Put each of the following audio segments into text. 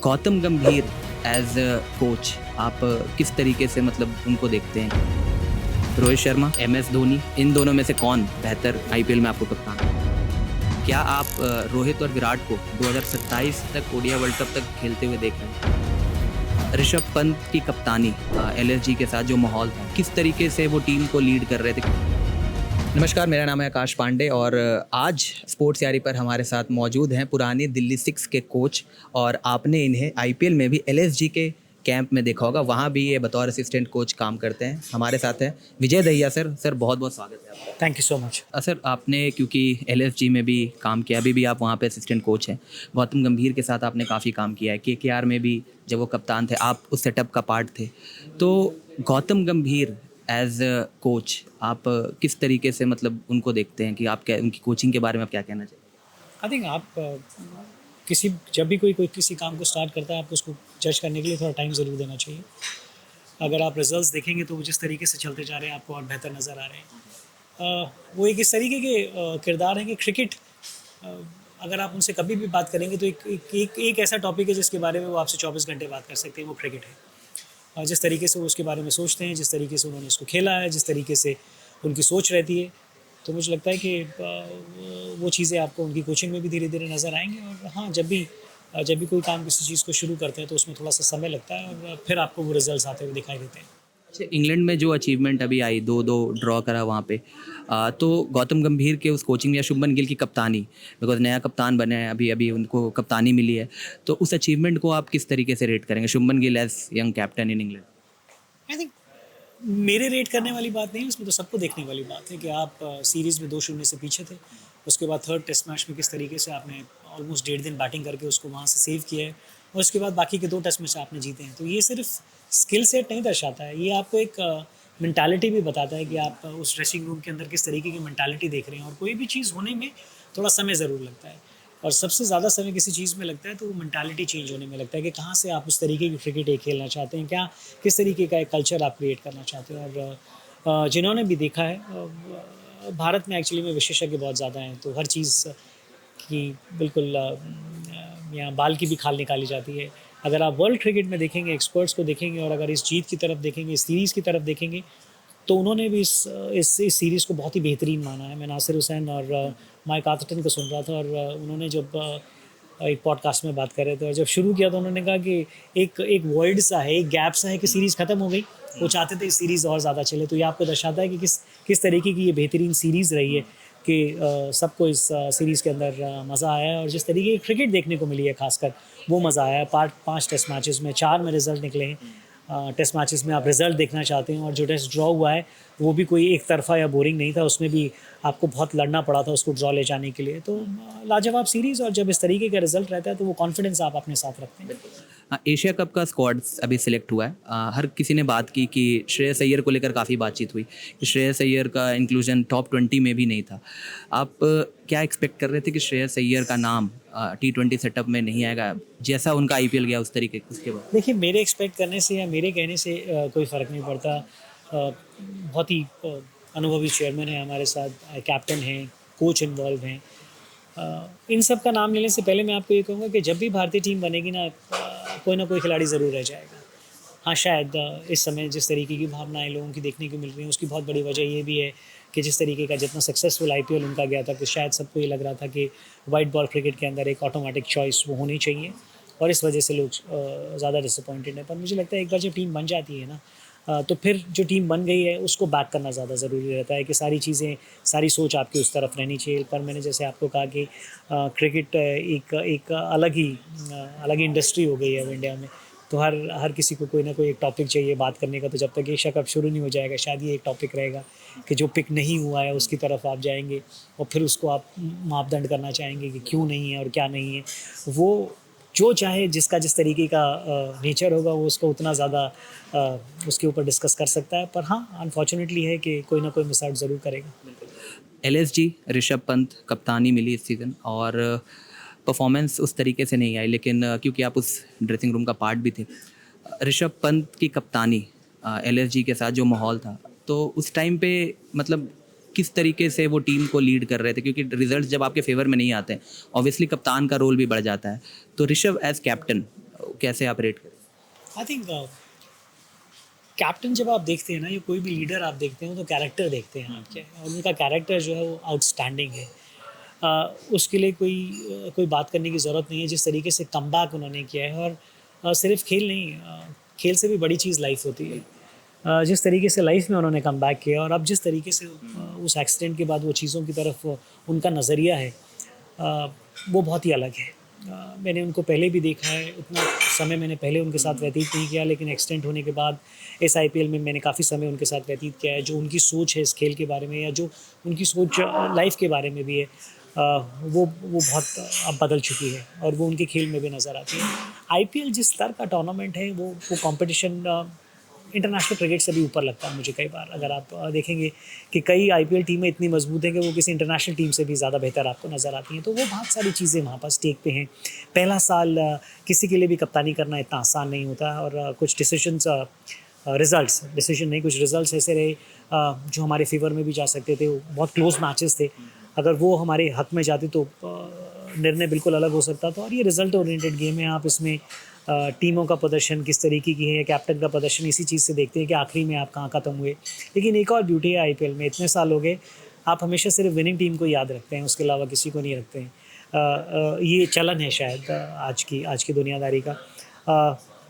गौतम गंभीर as a coach आप किस तरीके से मतलब उनको देखते हैं? रोहित शर्मा, MS धोनी, इन दोनों में से कौन बेहतर IPL में आपको कप्तान? क्या आप रोहित और विराट को 2027 तक ओडिया वर्ल्ड कप तक खेलते हुए देख रहे हैं? ऋषभ पंत की कप्तानी LSG के साथ जो माहौल था, किस तरीके से वो टीम को लीड कर रहे थे? नमस्कार, मेरा नाम है आकाश पांडे और आज स्पोर्ट्स यारी पर हमारे साथ मौजूद हैं पुरानी दिल्ली 6 के कोच और आपने इन्हें IPL में भी LSG के कैंप में देखा होगा, वहाँ भी ये बतौर असिस्टेंट कोच काम करते हैं। हमारे साथ हैं विजय दहिया सर बहुत बहुत स्वागत है आपका। Thank you so much. Sir आपने क्योंकि LSG में भी काम किया, अभी भी आप वहाँ पे असिस्टेंट कोच हैं। गौतम गंभीर के साथ आपने काफ़ी काम किया है, KKR में भी जब वो कप्तान थे, आप उस सेटअप का पार्ट थे। तो गौतम गंभीर एज अ कोच आप किस तरीके से मतलब उनको देखते हैं कि आप क्या उनकी कोचिंग के बारे में आप क्या कहना चाहिए? आई थिंक आप जब भी कोई किसी काम को स्टार्ट करता है, आपको उसको जज करने के लिए थोड़ा टाइम ज़रूर देना चाहिए। अगर आप रिजल्ट्स देखेंगे तो वो जिस तरीके से चलते जा रहे हैं आपको और बेहतर नज़र आ रहे हैं। वो एक इस तरीके के किरदार हैं कि क्रिकेट, अगर आप उनसे कभी भी बात करेंगे तो एक ऐसा टॉपिक है जिसके बारे में वो आपसे 24 घंटे बात कर सकते हैं, वो क्रिकेट है। जिस तरीके से वो उसके बारे में सोचते हैं, जिस तरीके से उन्होंने इसको खेला है, जिस तरीके से उनकी सोच रहती है, तो मुझे लगता है कि वो चीज़ें आपको उनकी कोचिंग में भी धीरे धीरे नज़र आएंगी। और हाँ, जब भी कोई काम किसी चीज़ को शुरू करते हैं तो उसमें थोड़ा सा समय लगता है और फिर आपको वो रिजल्ट्स आते हुए दिखाई देते हैं। अच्छा, इंग्लैंड में जो अचीवमेंट अभी आई, 2-2 ड्रॉ करा वहाँ पे, तो गौतम गंभीर के उस कोचिंग या शुभमन गिल की कप्तानी, बिकॉज नया कप्तान बने हैं, अभी अभी उनको कप्तानी मिली है, तो उस अचीवमेंट को आप किस तरीके से रेट करेंगे, Shubman Gill as young captain in England? I think मेरे रेट करने वाली बात नहीं है, उसमें तो सबको देखने वाली बात है कि आप सीरीज़ में 2-0 से पीछे थे, उसके बाद थर्ड टेस्ट मैच में किस तरीके से आपने ऑलमोस्ट 1.5 दिन बैटिंग करके उसको वहाँ से सेव किया है और उसके बाद बाकी के 2 टेस्ट मैच आपने जीते हैं। तो ये सिर्फ स्किल सेट नहीं दर्शाता है, ये आपको एक मेंटालिटी भी बताता है कि आप उस ड्रेसिंग रूम के अंदर किस तरीके की मेंटालिटी देख रहे हैं। और कोई भी चीज़ होने में थोड़ा समय ज़रूर लगता है और सबसे ज़्यादा समय किसी चीज़ में लगता है तो वो मेंटालिटी चेंज होने में लगता है कि कहाँ से आप उस तरीके की क्रिकेट एक खेलना चाहते हैं, क्या किस तरीके का एक कल्चर आप क्रिएट करना चाहते हैं। और जिन्होंने भी देखा है, भारत में एक्चुअली में विशेषज्ञ बहुत ज़्यादा हैं, तो हर चीज़ की बिल्कुल यहाँ बाल की भी खाल निकाली जाती है। अगर आप वर्ल्ड क्रिकेट में देखेंगे, एक्सपर्ट्स को देखेंगे और अगर इस जीत की तरफ देखेंगे, इस सीरीज़ की तरफ देखेंगे, तो उन्होंने भी इस सीरीज़ को बहुत ही बेहतरीन माना है। मैं नासिर हुसैन और माइक आथरटन को सुन रहा था और उन्होंने जब एक पॉडकास्ट में बात कर रहे थे और जब शुरू किया तो उन्होंने कहा कि एक वर्ल्ड सा है, एक गैप सा है कि सीरीज़ ख़त्म हो गई। वो चाहते थे इस सीरीज़ और ज़्यादा चले। तो ये आपको दर्शाता है कि किस तरीके की ये बेहतरीन सीरीज़ रही है कि सबको इस सीरीज़ के अंदर मज़ा आया है और जिस तरीके की क्रिकेट देखने को मिली है खासकर वो मज़ा आया है। 5 टेस्ट मैचेस में 4 में रिज़ल्ट निकले हैं। टेस्ट मैचेस में आप रिज़ल्ट देखना चाहते हैं और जो टेस्ट ड्रॉ हुआ है वो भी कोई एक तरफ़ा या बोरिंग नहीं था, उसमें भी आपको बहुत लड़ना पड़ा था उसको ड्रॉ ले जाने के लिए। तो लाजवाब सीरीज़, और जब इस तरीके का रिज़ल्ट रहता है तो वो कॉन्फिडेंस आप अपने साथ रखते हैं। एशिया कप का स्क्वाड अभी सिलेक्ट हुआ है। हर किसी ने बात की कि श्रेयस अय्यर को लेकर काफ़ी बातचीत हुई कि श्रेयस अय्यर का इंक्लूजन टॉप 20 में भी नहीं था। आप क्या एक्सपेक्ट कर रहे थे कि श्रेयस अय्यर का नाम T20 सेटअप में नहीं आएगा, जैसा उनका IPL गया उस तरीके उसके बाद? देखिए, मेरे एक्सपेक्ट करने से या मेरे कहने से कोई फ़र्क नहीं पड़ता। बहुत ही अनुभवी चेयरमैन है हमारे साथ, कैप्टन हैं, कोच इन्वॉल्व हैं। इन सब का नाम लेने से पहले मैं आपको ये कहूँगा कि जब भी भारतीय टीम बनेगी ना, कोई ना कोई खिलाड़ी ज़रूर रह जाएगा। हाँ, शायद इस समय जिस तरीके की भावनाएं लोगों की देखने को मिल रही हैं उसकी बहुत बड़ी वजह ये भी है कि जिस तरीके का जितना सक्सेसफुल IPL उनका गया था, कि शायद सबको ये लग रहा था कि वाइट बॉल क्रिकेट के अंदर एक ऑटोमेटिक चॉइस वो होनी चाहिए और इस वजह से लोग ज़्यादा डिसअपॉइंटेड हैं। पर मुझे लगता है एक बार जब टीम बन जाती है ना, तो फिर जो टीम बन गई है उसको बैक करना ज़्यादा ज़रूरी रहता है कि सारी चीज़ें, सारी सोच आपकी उस तरफ रहनी चाहिए। पर मैंने जैसे आपको कहा कि क्रिकेट एक अलग ही इंडस्ट्री हो गई है अब इंडिया में। तो हर किसी को कोई ना कोई एक टॉपिक चाहिए बात करने का। तो जब तक एशिया कप शुरू नहीं हो जाएगा शायद ये एक टॉपिक रहेगा कि जो पिक नहीं हुआ है उसकी तरफ आप जाएंगे और फिर उसको आप मापदंड करना चाहेंगे कि क्यों नहीं है और क्या नहीं है। वो जो चाहे, जिसका जिस तरीके का नेचर होगा वो उसको उतना ज़्यादा उसके ऊपर डिस्कस कर सकता है। पर हाँ, अनफॉर्चुनेटली है कि कोई ना कोई मिस आउट ज़रूर करेगा। LSG ऋषभ पंत कप्तानी मिली इस सीज़न और परफॉर्मेंस उस तरीके से नहीं आई, लेकिन क्योंकि आप उस ड्रेसिंग रूम का पार्ट भी थे, ऋषभ पंत की कप्तानी LSG के साथ जो माहौल था, तो उस टाइम पे मतलब किस तरीके से वो टीम को लीड कर रहे थे, क्योंकि रिजल्ट्स जब आपके फेवर में नहीं आते हैं ऑब्वियसली कप्तान का रोल भी बढ़ जाता है। तो ऋषभ एज कैप्टन कैसे आप रेट करें? आई थिंक कैप्टन जब आप देखते हैं ना, या कोई भी लीडर आप देखते हैं, तो कैरेक्टर देखते हैं आपके, और उनका कैरेक्टर जो है वो आउटस्टैंडिंग है। उसके लिए कोई बात करने की ज़रूरत नहीं है। जिस तरीके से कमबैक उन्होंने किया है, और सिर्फ खेल नहीं, खेल से भी बड़ी चीज़ लाइफ होती है। जिस तरीके से लाइफ में उन्होंने कमबैक किया, और अब जिस तरीके से उस एक्सीडेंट के बाद वो चीज़ों की तरफ उनका नज़रिया है, वो बहुत ही अलग है। मैंने उनको पहले भी देखा है, उतना समय मैंने पहले उनके साथ व्यतीत नहीं किया, लेकिन एक्सीडेंट होने के बाद इस IPL में मैंने काफ़ी समय उनके साथ व्यतीत किया है। जो उनकी सोच है इस खेल के बारे में, या जो उनकी सोच लाइफ के बारे में भी है, वो बहुत अब बदल चुकी है, और वो उनके खेल में भी नज़र आती है। IPL जिस स्तर का टूर्नामेंट है, वो कंपटीशन इंटरनेशनल क्रिकेट से भी ऊपर लगता है मुझे कई बार। अगर आप देखेंगे कि कई IPL टीमें इतनी मजबूत हैं कि वो किसी इंटरनेशनल टीम से भी ज़्यादा बेहतर आपको नज़र आती हैं। तो वो बहुत सारी चीज़ें वहाँ पर स्टेक पे हैं। पहला साल किसी के लिए भी कप्तानी करना इतना आसान नहीं होता, और कुछ डिसीजंस डिसीजन नहीं, कुछ रिजल्ट्स ऐसे रहे जो हमारे फेवर में भी जा सकते थे। बहुत क्लोज मैचेस थे, अगर वो हमारे हक में जाते तो निर्णय बिल्कुल अलग हो सकता था। और ये रिजल्ट ओरिएंटेड गेम है, आप इसमें टीमों का प्रदर्शन किस तरीके की है, कैप्टन का प्रदर्शन, इसी चीज़ से देखते हैं कि आखिरी में आप कहाँ ख़त्म हुए। लेकिन एक और ब्यूटी है IPL में, इतने साल हो गए, आप हमेशा सिर्फ विनिंग टीम को याद रखते हैं, उसके अलावा किसी को नहीं रखते हैं। ये चलन है शायद आज की दुनियादारी का।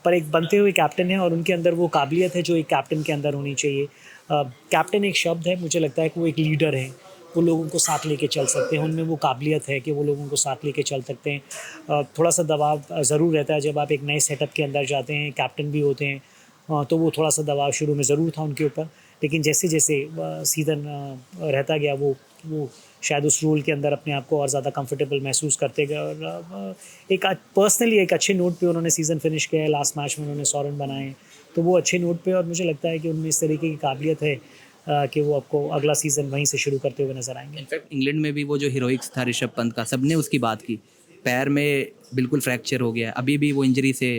पर एक बनते हुए कैप्टन है, और उनके अंदर वो काबिलियत है जो एक कैप्टन के अंदर होनी चाहिए। कैप्टन एक शब्द है, मुझे लगता है कि वो एक लीडर है, वो लोगों को साथ लेके चल सकते हैं, उनमें वो काबिलियत है कि वो लोगों को साथ लेके चल सकते हैं। थोड़ा सा दबाव ज़रूर रहता है जब आप एक नए सेटअप के अंदर जाते हैं, कैप्टन भी होते हैं, तो वो थोड़ा सा दबाव शुरू में ज़रूर था उनके ऊपर। लेकिन जैसे जैसे सीज़न रहता गया, वो शायद उस रोल के अंदर अपने आप को और ज़्यादा कंफर्टेबल महसूस करते गए। और एक पर्सनली एक अच्छे नोट पे उन्होंने सीज़न फिनिश किया है। लास्ट मैच में उन्होंने 100 रन बनाए, तो वो अच्छे नोट पे, और मुझे लगता है कि उनमें इस तरीके की काबिलियत है कि वो आपको अगला सीज़न वहीं से शुरू करते हुए नजर आएंगे। इनफैक्ट इंग्लैंड में भी वो जो हीरोइक्स था ऋषभ पंत का, सबने उसकी बात की। पैर में बिल्कुल फ्रैक्चर हो गया है, अभी भी वो इंजरी से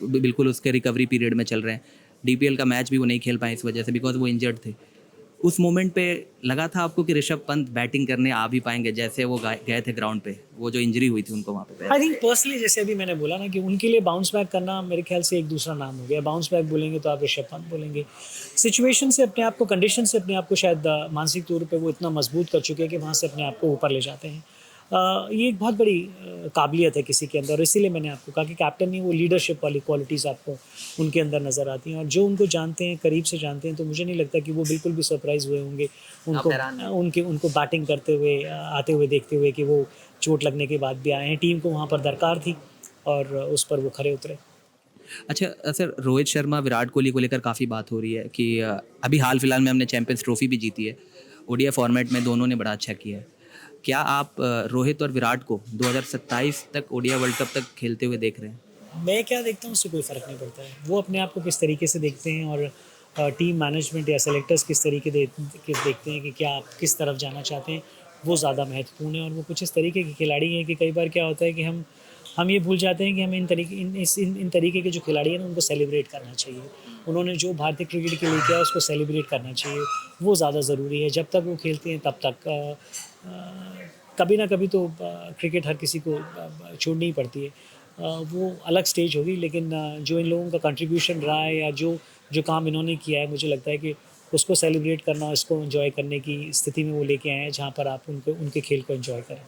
बिल्कुल उसके रिकवरी पीरियड में चल रहे हैं। DPL का मैच भी वो नहीं खेल पाए इस वजह से, बिकॉज वो इंजर्ड थे। उस मोमेंट पे लगा था आपको कि ऋषभ पंत बैटिंग करने आ भी पाएंगे, जैसे वो गए थे ग्राउंड पे, वो जो इंजरी हुई थी उनको वहाँ पे? आई थिंक पर्सनली, जैसे अभी मैंने बोला ना, कि उनके लिए बाउंस बैक करना मेरे ख्याल से एक दूसरा नाम हो गया। बाउंस बैक बोलेंगे तो आप ऋषभ पंत बोलेंगे। सिचुएशन से अपने आप को, कंडीशन से अपने आप को शायद मानसिक तौर पे वो इतना मजबूत कर चुके हैं कि वहाँ से अपने आप को ऊपर ले जाते हैं। ये एक बहुत बड़ी काबिलियत है किसी के अंदर, और इसीलिए मैंने आपको कहा कि कैप्टन नहीं, वो लीडरशिप वाली क्वालिटीज़ आपको उनके अंदर नज़र आती हैं। और जो उनको जानते हैं, करीब से जानते हैं, तो मुझे नहीं लगता कि वो बिल्कुल भी सरप्राइज़ हुए होंगे उनको बैटिंग करते हुए, आते हुए देखते हुए, कि वो चोट लगने के बाद भी आए हैं। टीम को वहाँ पर दरकार थी, और उस पर वो खरे उतरे। अच्छा सर, रोहित शर्मा विराट कोहली को लेकर काफ़ी बात हो रही है कि अभी हाल फिलहाल में हमने चैंपियंस ट्रॉफी भी जीती है, ODI फॉर्मेट में दोनों ने बड़ा अच्छा किया है। क्या आप रोहित और विराट को 2027 तक ODI वर्ल्ड कप तक खेलते हुए देख रहे हैं? मैं क्या देखता हूँ, उससे कोई फ़र्क नहीं पड़ता है। वो अपने आप को किस तरीके से देखते हैं, और टीम मैनेजमेंट या सेलेक्टर्स किस तरीके देखते हैं कि क्या आप किस तरफ जाना चाहते हैं, वो ज़्यादा महत्वपूर्ण है। और वो कुछ इस तरीके के खिलाड़ी हैं कि कई बार क्या होता है कि हम ये भूल जाते हैं कि हमें इन तरीके के जो खिलाड़ी हैं ना, उनको सेलिब्रेट करना चाहिए। उन्होंने जो भारतीय क्रिकेट के लिए किया है, उसको सेलिब्रेट करना चाहिए, वो ज़्यादा ज़रूरी है। जब तक वो खेलते हैं तब तक कभी ना कभी तो क्रिकेट हर किसी को छोड़नी ही पड़ती है। वो अलग स्टेज होगी, लेकिन जो इन लोगों का कंट्रीब्यूशन रहा है, या जो काम इन्होंने किया है, मुझे लगता है कि उसको सेलिब्रेट करना, उसको एंजॉय करने की स्थिति में वो लेके आए हैं, जहाँ पर आप उनके खेल को एंजॉय करें।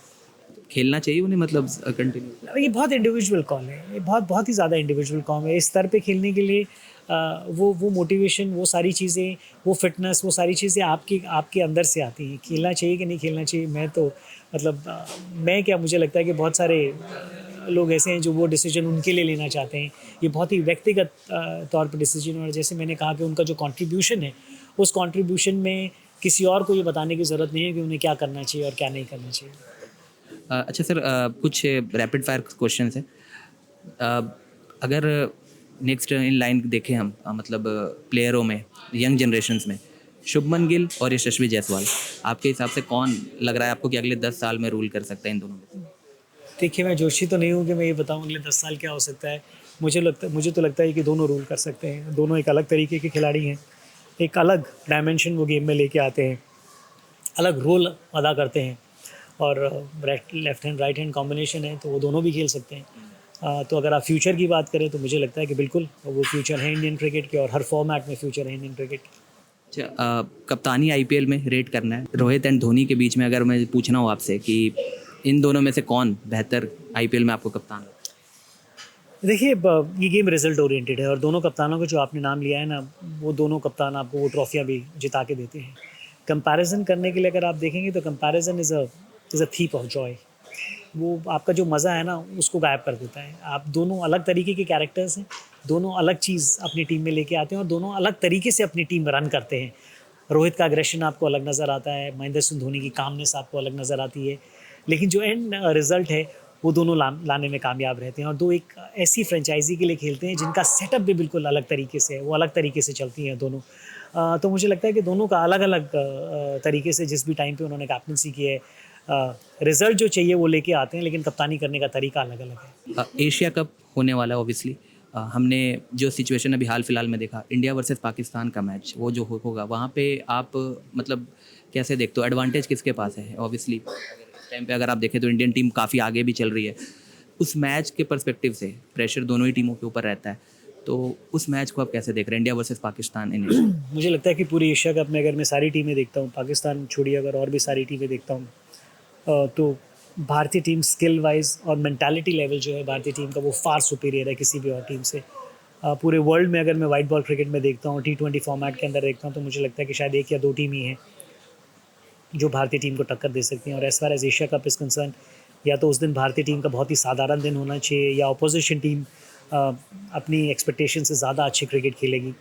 खेलना चाहिए उन्हें, मतलब कंटिन्यू? ये बहुत इंडिविजुअल कॉल है, ये बहुत ही ज़्यादा इंडिविजुअल कॉल है। इस स्तर पे खेलने के लिए वो मोटिवेशन, वो सारी चीज़ें, वो फिटनेस, वो सारी चीज़ें आपके अंदर से आती हैं। खेलना चाहिए कि नहीं खेलना चाहिए, मैं तो मतलब मैं क्या, मुझे लगता है कि बहुत सारे लोग ऐसे हैं जो वो डिसीजन उनके लिए लेना चाहते हैं। ये बहुत ही व्यक्तिगत तौर पर डिसीजन, और जैसे मैंने कहा कि उनका जो कंट्रीब्यूशन है, उस कंट्रीब्यूशन में किसी और को ये बताने की ज़रूरत नहीं है कि उन्हें क्या करना चाहिए और क्या नहीं करना चाहिए। अच्छा सर, कुछ रैपिड फायर क्वेश्चन हैं। अगर नेक्स्ट इन लाइन देखें हम, मतलब प्लेयरों में, यंग जनरेशन्स में, शुभमन गिल और यशस्वी जायसवाल, आपके हिसाब से कौन लग रहा है आपको कि अगले 10 साल में रूल कर सकता है इन दोनों में? देखिए, मैं जोशी तो नहीं हूँ कि मैं ये बताऊँ अगले 10 साल क्या हो सकता है। मुझे तो लगता है कि दोनों रूल कर सकते हैं। दोनों एक अलग तरीके के खिलाड़ी हैं, एक अलग डायमेंशन वो गेम में लेके आते हैं, अलग रोल अदा करते हैं, और left hand right hand combination है, तो वो दोनों भी खेल सकते हैं। तो अगर आप फ्यूचर की बात करें तो मुझे लगता है कि बिल्कुल वो फ्यूचर है इंडियन क्रिकेट के, और हर फॉर्मेट में फ्यूचर है इंडियन क्रिकेट के। अच्छा, कप्तानी आईपीएल में रेट करना है, रोहित एंड धोनी के बीच में अगर मैं पूछना हो आपसे कि इन दोनों में से कौन बेहतर आईपीएल में आपको कप्तान लगता है? देखिए, ये गेम रिजल्ट ओरिएंटेड है, और दोनों कप्तानों को जो आपने नाम लिया है ना, वो दोनों कप्तान आपको वो ट्रॉफियाँ भी जिता के देते हैं। कंपैरिजन करने के लिए अगर आप देखेंगे तो comparison is a thief of Joy. वो आपका जो मज़ा है ना उसको गायब कर देता है। आप दोनों अलग तरीके के कैरेक्टर्स हैं, दोनों अलग चीज़ अपनी टीम में लेके आते हैं, और दोनों अलग तरीके से अपनी टीम रन करते हैं। रोहित का अग्रेशन आपको अलग नज़र आता है, महेंद्र सिंह धोनी की कामनेस आपको अलग नज़र आती है, लेकिन जो एंड रिजल्ट है वो दोनों लाने में कामयाब रहते हैं। और दो एक ऐसी फ्रेंचाइजी के लिए खेलते हैं जिनका सेटअप भी बिल्कुल अलग तरीके से है, वो अलग तरीके से चलती हैं दोनों। तो मुझे लगता है कि दोनों का अलग अलग तरीके से जिस भी टाइम पे उन्होंने कैप्टनसी की है, रिजल्ट जो चाहिए वो लेके आते हैं, लेकिन कप्तानी करने का तरीका अलग अलग है। एशिया कप होने वाला है ऑब्वियसली। हमने जो सिचुएशन अभी हाल फिलहाल में देखा, इंडिया वर्सेस पाकिस्तान का मैच, वो जो होगा वहाँ पे आप मतलब कैसे देखते हो, एडवांटेज किसके पास है? ऑब्वियसली इस टाइम पे अगर आप देखें तो इंडियन टीम काफ़ी आगे भी चल रही है। उस मैच के पर्सपेक्टिव से प्रेशर दोनों ही टीमों के ऊपर रहता है, तो उस मैच को आप कैसे देख रहे हैं, India versus Pakistan in Asia? मुझे लगता है कि पूरी एशिया कप में अगर मैं सारी टीमें देखता हूँ, पाकिस्तान छोड़िए, अगर और भी सारी टीमें देखता हूँ, तो भारतीय टीम स्किल वाइज और मेंटालिटी लेवल जो है भारतीय टीम का, वो फार सुपीरियर है किसी भी और टीम से। पूरे वर्ल्ड में अगर मैं वाइट बॉल क्रिकेट में देखता हूँ, T20 फॉर्मेट के अंदर देखता हूँ, तो मुझे लगता है कि शायद एक या दो टीम ही हैं जो भारतीय टीम को टक्कर दे सकती हैं। और as far as Asia cup is concern, या तो उस दिन भारतीय टीम का बहुत ही साधारण दिन होना चाहिए, या अपोजिशन टीम अपनी एक्सपेक्टेशन से ज़्यादा अच्छी क्रिकेट खेलेगी,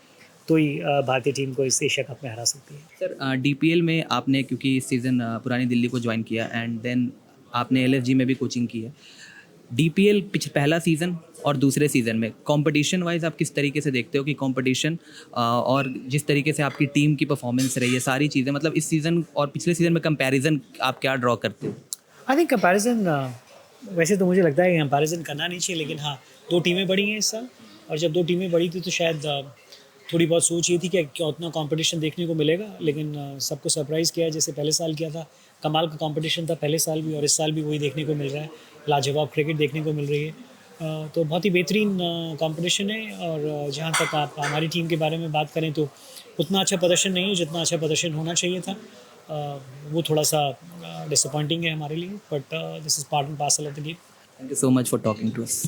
तो ही भारतीय टीम को इस एशिया कप में हरा सकती है। सर, डीपीएल में आपने क्योंकि इस सीज़न पुरानी दिल्ली को ज्वाइन किया एंड देन आपने एलएसजी में भी कोचिंग की है, डीपीएल पहला सीज़न और दूसरे सीज़न में कंपटीशन वाइज आप किस तरीके से देखते हो कि कंपटीशन और जिस तरीके से आपकी टीम की परफॉर्मेंस रही है, सारी चीज़ें, मतलब इस सीज़न और पिछले सीज़न में कंपैरिजन आप क्या ड्रॉ करते हो? आई थिंक कंपैरिजन, वैसे तो मुझे लगता है कि कंपैरिजन करना नहीं चाहिए, लेकिन हाँ, दो टीमें बढ़ी हैं इस साल, और जब दो टीमें बढ़ी थी तो शायद थोड़ी बहुत सोच ये थी कि क्या उतना कंपटीशन देखने को मिलेगा, लेकिन सबको सरप्राइज़ किया है जैसे पहले साल किया था। कमाल का कंपटीशन था पहले साल भी, और इस साल भी वही देखने को मिल रहा है, लाजवाब क्रिकेट देखने को मिल रही है। तो बहुत ही बेहतरीन कंपटीशन है, और जहाँ तक आप हमारी टीम के बारे में बात करें तो उतना अच्छा प्रदर्शन नहीं है जितना अच्छा प्रदर्शन होना चाहिए था। वो थोड़ा सा डिसअपॉइंटिंग है हमारे लिए, but this is part and parcel of the game. Thank you so much for talking to us.